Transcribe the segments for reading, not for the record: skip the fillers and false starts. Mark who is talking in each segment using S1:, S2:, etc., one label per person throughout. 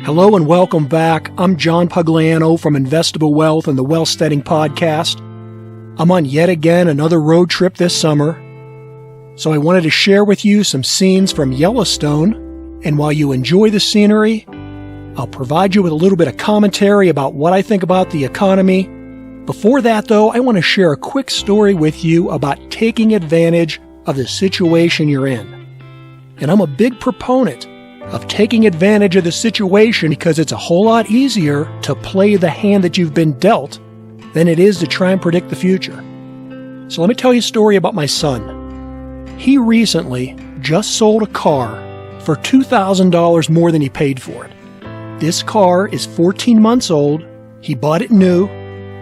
S1: Hello and welcome back. I'm John Pugliano from Investable Wealth and the Wealth Steading Podcast. I'm on yet again another road trip this summer, so I wanted to share with you some scenes from Yellowstone, and while you enjoy the scenery, I'll provide you with a little bit of commentary about what I think about the economy. Before that, though, I want to share a quick story with you about taking advantage of the situation you're in. And I'm a big proponent of taking advantage of the situation because it's a whole lot easier to play the hand that you've been dealt than it is to try and predict the future. So let me tell you a story about my son. He recently just sold a car for $2,000 more than he paid for it. This car is 14 months old. He bought it new.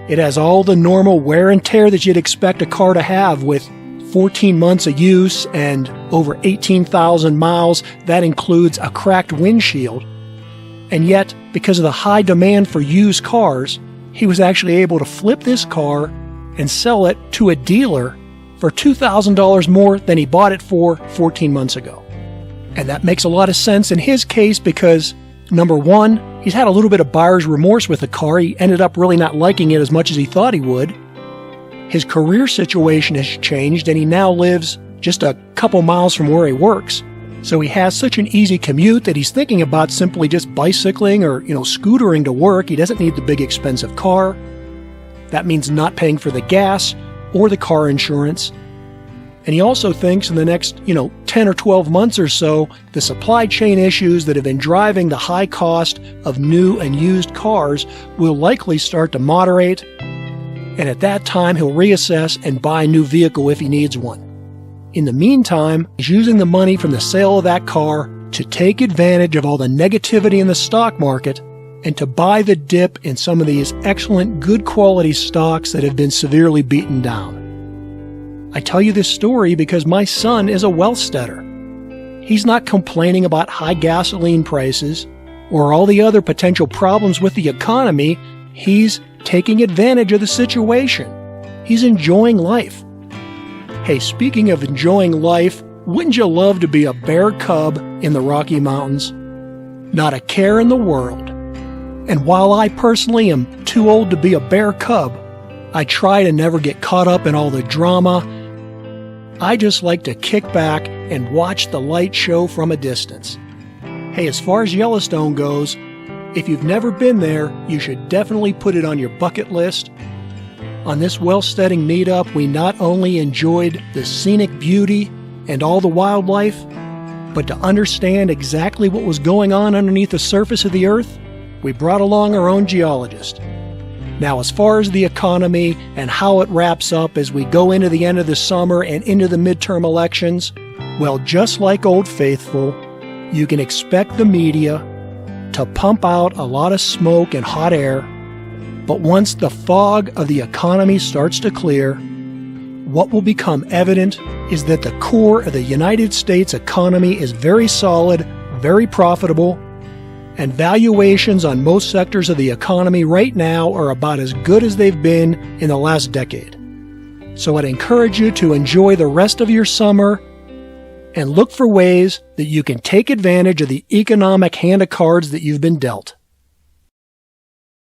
S1: It has all the normal wear and tear that you'd expect a car to have with 14 months of use and over 18,000 miles. That includes a cracked windshield. And yet, because of the high demand for used cars, he was actually able to flip this car and sell it to a dealer for $2,000 more than he bought it for 14 months ago. And that makes a lot of sense in his case because, number one, he's had a little bit of buyer's remorse with the car. He ended up really not liking it as much as he thought he would. His career situation has changed, and he now lives just a couple miles from where he works. So he has such an easy commute that he's thinking about simply just bicycling or, scootering to work. He doesn't need the big expensive car. That means not paying for the gas or the car insurance. And he also thinks in the next, 10 or 12 months or so, the supply chain issues that have been driving the high cost of new and used cars will likely start to moderate. And at that time, he'll reassess and buy a new vehicle if he needs one. In the meantime, he's using the money from the sale of that car to take advantage of all the negativity in the stock market and to buy the dip in some of these excellent, good quality stocks that have been severely beaten down. I tell you this story because my son is a wealth steader. He's not complaining about high gasoline prices or all the other potential problems with the economy. He's taking advantage of the situation. He's enjoying life. Hey, speaking of enjoying life, wouldn't you love to be a bear cub in the Rocky Mountains? Not a care in the world. And while I personally am too old to be a bear cub, I try to never get caught up in all the drama. I just like to kick back and watch the light show from a distance. Hey, as far as Yellowstone goes, if you've never been there, you should definitely put it on your bucket list. On this wealth steading meetup, we not only enjoyed the scenic beauty and all the wildlife, but to understand exactly what was going on underneath the surface of the earth, we brought along our own geologist. Now, as far as the economy and how it wraps up as we go into the end of the summer and into the midterm elections, well, just like Old Faithful, you can expect the media to pump out a lot of smoke and hot air, but once the fog of the economy starts to clear, what will become evident is that the core of the United States economy is very solid, very profitable, and valuations on most sectors of the economy right now are about as good as they've been in the last decade. So I'd encourage you to enjoy the rest of your summer and look for ways that you can take advantage of the economic hand of cards that you've been dealt.